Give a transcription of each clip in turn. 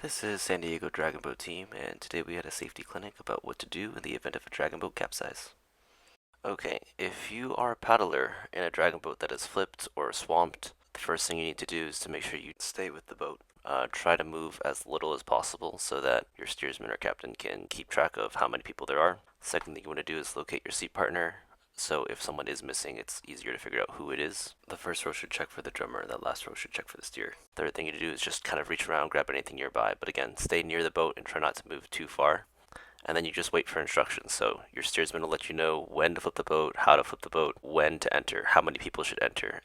This is San Diego Dragon Boat Team, and today we had a safety clinic about what to do in the event of a dragon boat capsize. Okay, if you are a paddler in a dragon boat that is flipped or swamped, the first thing you need to do is to make sure you stay with the boat. Try to move as little as possible so that your steersman or captain can keep track of how many people there are. Second thing you want to do is locate your seat partner. So if someone is missing, it's easier to figure out who it is. The first row should check for the drummer, and the last row should check for the steer. Third thing you do is just kind of reach around, grab anything nearby, but again, stay near the boat and try not to move too far. And then you just wait for instructions. So your steersman will let you know when to flip the boat, how to flip the boat, when to enter, how many people should enter.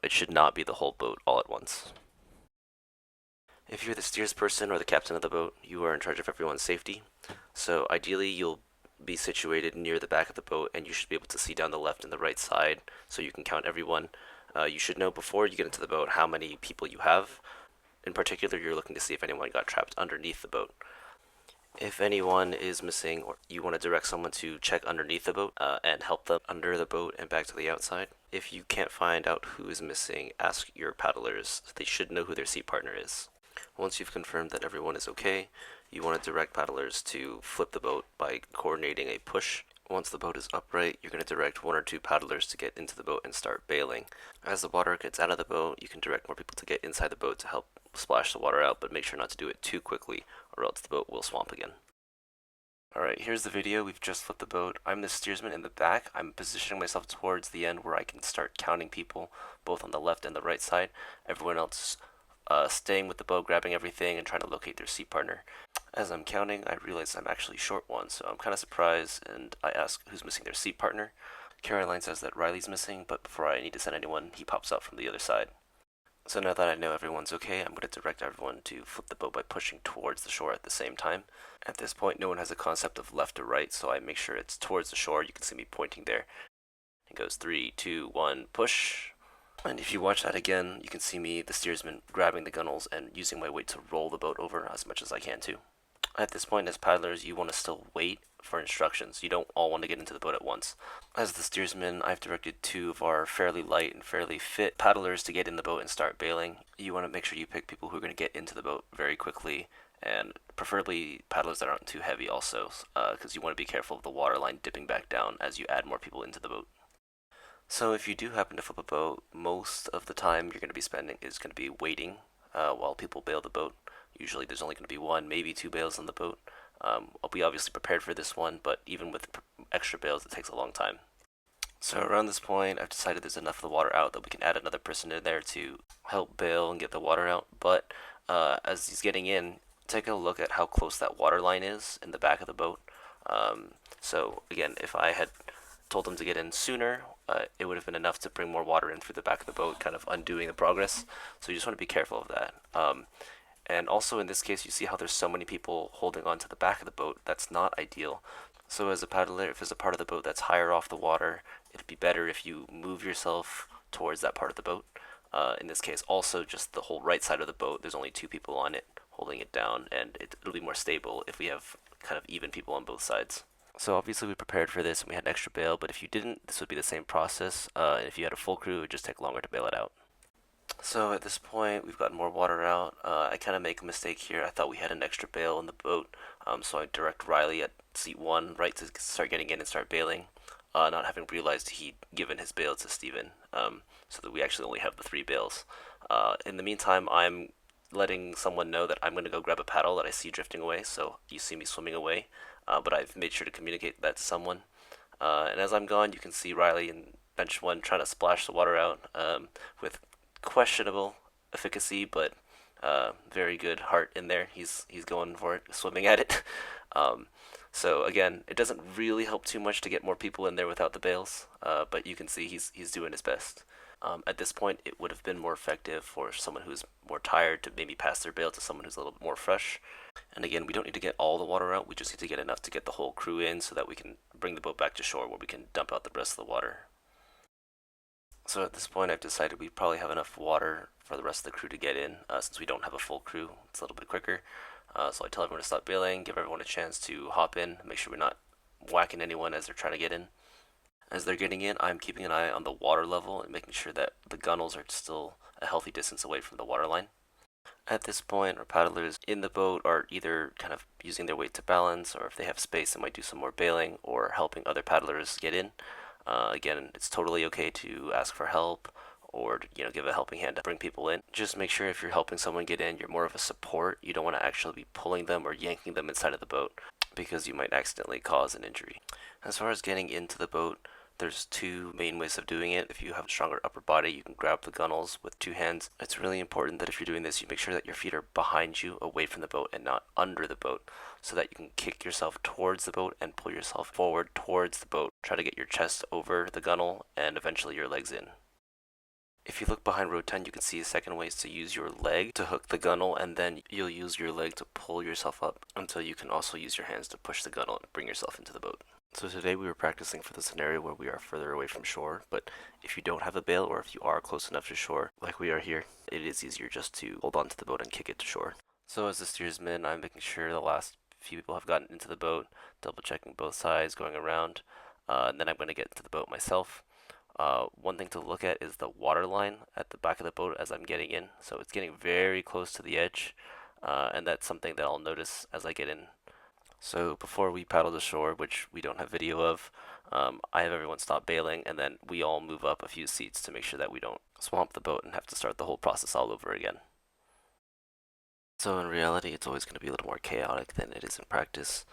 It should not be the whole boat all at once. If you're the steersperson or the captain of the boat, you are in charge of everyone's safety. So ideally, you'll be situated near the back of the boat, and you should be able to see down the left and the right side so you can count everyone. You should know before you get into the boat how many people you have. In particular, you're looking to see if anyone got trapped underneath the boat. If anyone is missing, or you want to direct someone to check underneath the boat and help them under the boat and back to the outside. If you can't find out who is missing, ask your paddlers. They should know who their seat partner is. Once you've confirmed that everyone is okay, you want to direct paddlers to flip the boat by coordinating a push. Once the boat is upright, you're going to direct one or two paddlers to get into the boat and start bailing. As the water gets out of the boat, you can direct more people to get inside the boat to help splash the water out, but make sure not to do it too quickly or else the boat will swamp again. Alright, here's the video. We've just flipped the boat. I'm the steersman in the back. I'm positioning myself towards the end where I can start counting people, both on the left and the right side. Everyone else staying with the boat, grabbing everything, and trying to locate their seat partner. As I'm counting, I realize I'm actually short one, so I'm kind of surprised, and I ask who's missing their seat partner. Caroline says that Riley's missing, but before I need to send anyone, he pops out from the other side. So now that I know everyone's okay, I'm going to direct everyone to flip the boat by pushing towards the shore at the same time. At this point, no one has a concept of left or right, so I make sure it's towards the shore. You can see me pointing there. It goes 3, 2, 1, push. And if you watch that again, you can see me, the steersman, grabbing the gunnels and using my weight to roll the boat over as much as I can too. At this point, as paddlers, you want to still wait for instructions. You don't all want to get into the boat at once. As the steersman, I've directed two of our fairly light and fairly fit paddlers to get in the boat and start bailing. You want to make sure you pick people who are going to get into the boat very quickly, and preferably paddlers that aren't too heavy also, because you want to be careful of the water line dipping back down as you add more people into the boat. So if you do happen to flip a boat, most of the time you're going to be spending is going to be waiting while people bail the boat. Usually there's only going to be one, maybe two bales on the boat. I'll be obviously prepared for this one, but even with extra bales, it takes a long time. So around this point, I've decided there's enough of the water out that we can add another person in there to help bail and get the water out. But as he's getting in, take a look at how close that water line is in the back of the boat. So again, if I had told them to get in sooner, it would have been enough to bring more water in through the back of the boat, kind of undoing the progress. So you just want to be careful of that. And also in this case, you see how there's so many people holding on to the back of the boat. That's not ideal. So as a paddler, if there's a part of the boat that's higher off the water, it'd be better if you move yourself towards that part of the boat. In this case, also just the whole right side of the boat, there's only two people on it holding it down, and it'll be more stable if we have kind of even people on both sides. So obviously we prepared for this and we had an extra bail, but if you didn't, this would be the same process. And if you had a full crew, it would just take longer to bail it out. So at this point, we've got more water out. I kind of make a mistake here. I thought we had an extra bail in the boat, so I direct Riley at seat 1, right, to start getting in and start bailing, not having realized he'd given his bail to Steven, so that we actually only have the 3 bails. In the meantime, I'm letting someone know that I'm going to go grab a paddle that I see drifting away, so you see me swimming away, but I've made sure to communicate that to someone. And as I'm gone, you can see Riley in bench 1 trying to splash the water out with questionable efficacy, but very good heart in there. He's going for it, swimming at it. So again, it doesn't really help too much to get more people in there without the bales, but you can see he's doing his best. At this point, it would have been more effective for someone who's more tired to maybe pass their bale to someone who's a little bit more fresh. And again, we don't need to get all the water out. We just need to get enough to get the whole crew in so that we can bring the boat back to shore where we can dump out the rest of the water. So at this point, I've decided we probably have enough water for the rest of the crew to get in. Since we don't have a full crew, it's a little bit quicker. So I tell everyone to stop bailing, give everyone a chance to hop in, make sure we're not whacking anyone as they're trying to get in. As they're getting in, I'm keeping an eye on the water level and making sure that the gunnels are still a healthy distance away from the water line. At this point, our paddlers in the boat are either kind of using their weight to balance, or if they have space, they might do some more bailing or helping other paddlers get in. Again, it's totally okay to ask for help or give a helping hand to bring people in. Just make sure if you're helping someone get in, you're more of a support. You don't want to actually be pulling them or yanking them inside of the boat because you might accidentally cause an injury. As far as getting into the boat, there's two main ways of doing it. If you have a stronger upper body, you can grab the gunnels with two hands. It's really important that if you're doing this, you make sure that your feet are behind you, away from the boat, and not under the boat, so that you can kick yourself towards the boat and pull yourself forward towards the boat. Try to get your chest over the gunnel and eventually your legs in. If you look behind row 10, you can see the second way is to use your leg to hook the gunnel, and then you'll use your leg to pull yourself up until you can also use your hands to push the gunnel and bring yourself into the boat. So today we were practicing for the scenario where we are further away from shore, but if you don't have a bail or if you are close enough to shore, like we are here, it is easier just to hold on to the boat and kick it to shore. So as the steersman, I'm making sure the last few people have gotten into the boat, double checking both sides, going around, and then I'm going to get into the boat myself. One thing to look at is the water line at the back of the boat as I'm getting in. So it's getting very close to the edge, and that's something that I'll notice as I get in. So before we paddle to shore, which we don't have video of, I have everyone stop bailing, and then we all move up a few seats to make sure that we don't swamp the boat and have to start the whole process all over again. So in reality, it's always going to be a little more chaotic than it is in practice.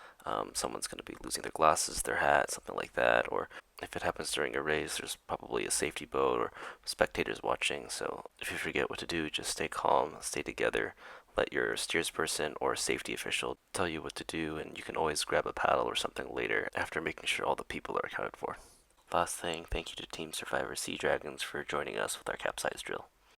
Someone's going to be losing their glasses, their hat, something like that, or if it happens during a race, there's probably a safety boat or spectators watching. So if you forget what to do, just stay calm, stay together, let your steersperson or safety official tell you what to do, and you can always grab a paddle or something later after making sure all the people are accounted for. Last thing, thank you to Team Survivor Sea Dragons for joining us with our capsize drill.